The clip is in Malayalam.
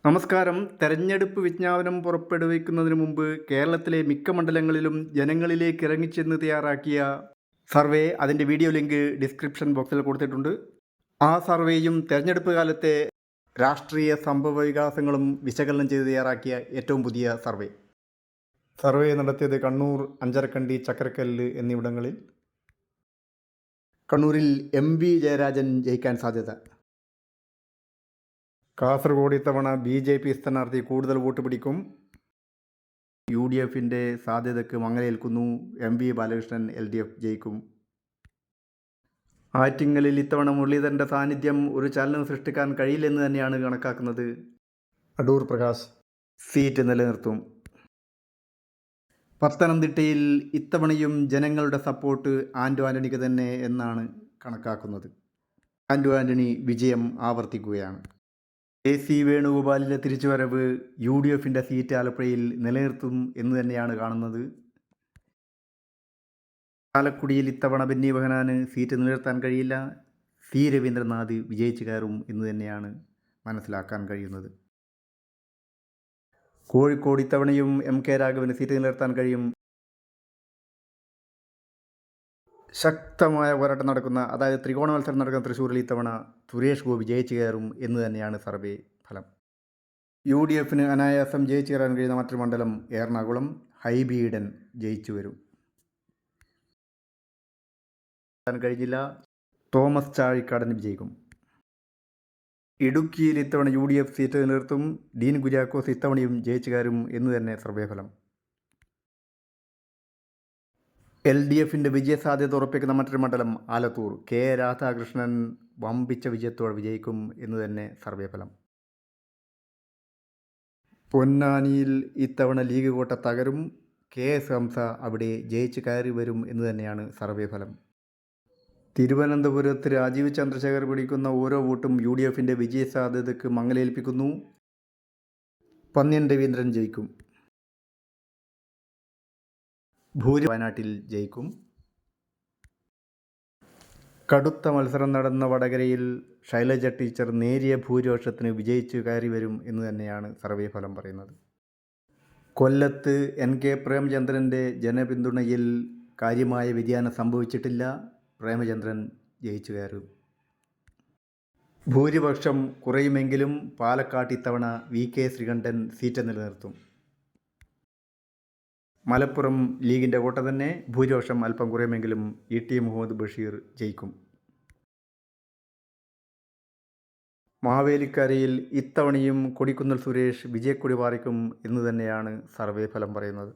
നമസ്കാരം. തെരഞ്ഞെടുപ്പ് വിജ്ഞാപനം പുറപ്പെടുവിക്കുന്നതിന് മുമ്പ് കേരളത്തിലെ മിക്ക മണ്ഡലങ്ങളിലും ജനങ്ങളിലേക്ക് ഇറങ്ങിച്ചെന്ന് തയ്യാറാക്കിയ സർവേ, അതിൻ്റെ വീഡിയോ ലിങ്ക് ഡിസ്ക്രിപ്ഷൻ ബോക്സിൽ കൊടുത്തിട്ടുണ്ട്. ആ സർവേയും തെരഞ്ഞെടുപ്പ് കാലത്തെ രാഷ്ട്രീയ സംഭവ വികാസങ്ങളും വിശകലനം ചെയ്ത് തയ്യാറാക്കിയ ഏറ്റവും പുതിയ സർവേ നടത്തിയത് കണ്ണൂർ, അഞ്ചരക്കണ്ടി, ചക്കരക്കല്ല് എന്നിവിടങ്ങളിൽ. കണ്ണൂരിൽ MV ജയരാജൻ ജയിക്കാൻ സാധ്യത. കാസർഗോഡ് ഇത്തവണ BJP സ്ഥാനാർത്ഥി കൂടുതൽ വോട്ട് പിടിക്കും. UDFിൻ്റെ സാധ്യതയ്ക്ക് മങ്ങലേൽക്കുന്നു. MV ബാലകൃഷ്ണൻ LDF ജയിക്കും. ആറ്റിങ്ങലിൽ ഇത്തവണ മുരളീധരൻ്റെ സാന്നിധ്യം ഒരു ചലനം സൃഷ്ടിക്കാൻ കഴിയില്ലെന്ന് തന്നെയാണ് കണക്കാക്കുന്നത്. അടൂർ പ്രകാശ് സീറ്റ് നിലനിർത്തും. പത്തനംതിട്ടയിൽ ഇത്തവണയും ജനങ്ങളുടെ സപ്പോർട്ട് ആൻ്റോ ആൻ്റണിക്ക് തന്നെ എന്നാണ് കണക്കാക്കുന്നത്. ആൻ്റോ ആൻ്റണി വിജയം ആവർത്തിക്കുകയാണ്. AC വേണുഗോപാലിൻ്റെ തിരിച്ചുവരവ് UDFിൻ്റെ സീറ്റ് ആലപ്പുഴയിൽ നിലനിർത്തും എന്ന് തന്നെയാണ് കാണുന്നത്. ചാലക്കുടിയിൽ ഇത്തവണ ബെന്നി ബെഹനാന് സീറ്റ് നിലനിർത്താൻ കഴിയില്ല. C രവീന്ദ്രനാഥ് വിജയിച്ചു കയറും എന്ന് തന്നെയാണ് മനസ്സിലാക്കാൻ കഴിയുന്നത്. കോഴിക്കോട് ഇത്തവണയും MK രാഘവന് സീറ്റ് നിലനിർത്താൻ കഴിയും. ശക്തമായ പോരാട്ടം നടക്കുന്ന, അതായത് ത്രികോണ മത്സരം നടക്കുന്ന തൃശ്ശൂരിൽ ഇത്തവണ സുരേഷ് ഗോപി ജയിച്ചു കയറും എന്ന് തന്നെയാണ് സർവേ ഫലം. UDFിന് അനായാസം ജയിച്ചു കയറാൻ കഴിയുന്ന മറ്റൊരു മണ്ഡലം എറണാകുളം. ഹൈബി ഈഡൻ ജയിച്ചു വരും. കഴിഞ്ഞില്ല. തോമസ് ചാഴിക്കാടൻ വിജയിക്കും. ഇടുക്കിയിൽ ഇത്തവണ UDF സീറ്റ് നിലനിർത്തും. ഡീൻ കുര്യാക്കോസ് ഇത്തവണയും ജയിച്ചു കയറും എന്ന് തന്നെ സർവേ ഫലം. LDFിൻ്റെ വിജയസാധ്യത ഉറപ്പിക്കുന്ന മറ്റൊരു മണ്ഡലം ആലത്തൂർ. K രാധാകൃഷ്ണൻ വമ്പിച്ച വിജയത്തോടെ വിജയിക്കും എന്ന് തന്നെ സർവേ ഫലം. പൊന്നാനിയിൽ ഇത്തവണ ലീഗ് കോട്ട തകരും. KS ഹംസ അവിടെ ജയിച്ച് കയറി വരും എന്ന് തന്നെയാണ് സർവേ ഫലം. തിരുവനന്തപുരത്ത് രാജീവ് ചന്ദ്രശേഖർ പിടിക്കുന്ന ഓരോ വോട്ടും UDFിൻ്റെ വിജയസാധ്യതയ്ക്ക് മങ്ങലേൽപ്പിക്കുന്നു. പന്ന്യൻ രവീന്ദ്രൻ ജയിക്കും. വയനാട്ടിൽ ജയിക്കും. കടുത്ത മത്സരം നടന്ന വടകരയിൽ ശൈലജ ടീച്ചർ നേരിയ ഭൂരിപക്ഷത്തിന് വിജയിച്ചു കയറി വരും എന്ന് തന്നെയാണ് സർവേ ഫലം പറയുന്നത്. കൊല്ലത്ത് NK പ്രേമചന്ദ്രൻ്റെ ജനപിന്തുണയിൽ കാര്യമായ വ്യതിയാനം സംഭവിച്ചിട്ടില്ല. പ്രേമചന്ദ്രൻ ജയിച്ചു കയറും. ഭൂരിപക്ഷം കുറയുമെങ്കിലും പാലക്കാട്ട് ഇത്തവണ VK ശ്രീകണ്ഠൻ സീറ്റ് നിലനിർത്തും. മലപ്പുറം ലീഗിൻ്റെ കോട്ട തന്നെ. ഭൂരിപക്ഷം അല്പം കുറയുമെങ്കിലും ET മുഹമ്മദ് ബഷീർ ജയിക്കും. മാവേലിക്കരയിൽ ഇത്തവണയും കൊടിക്കുന്നിൽ സുരേഷ് വിജയക്കൊടി പാറിക്കും എന്ന് തന്നെയാണ് സർവേ ഫലം പറയുന്നത്.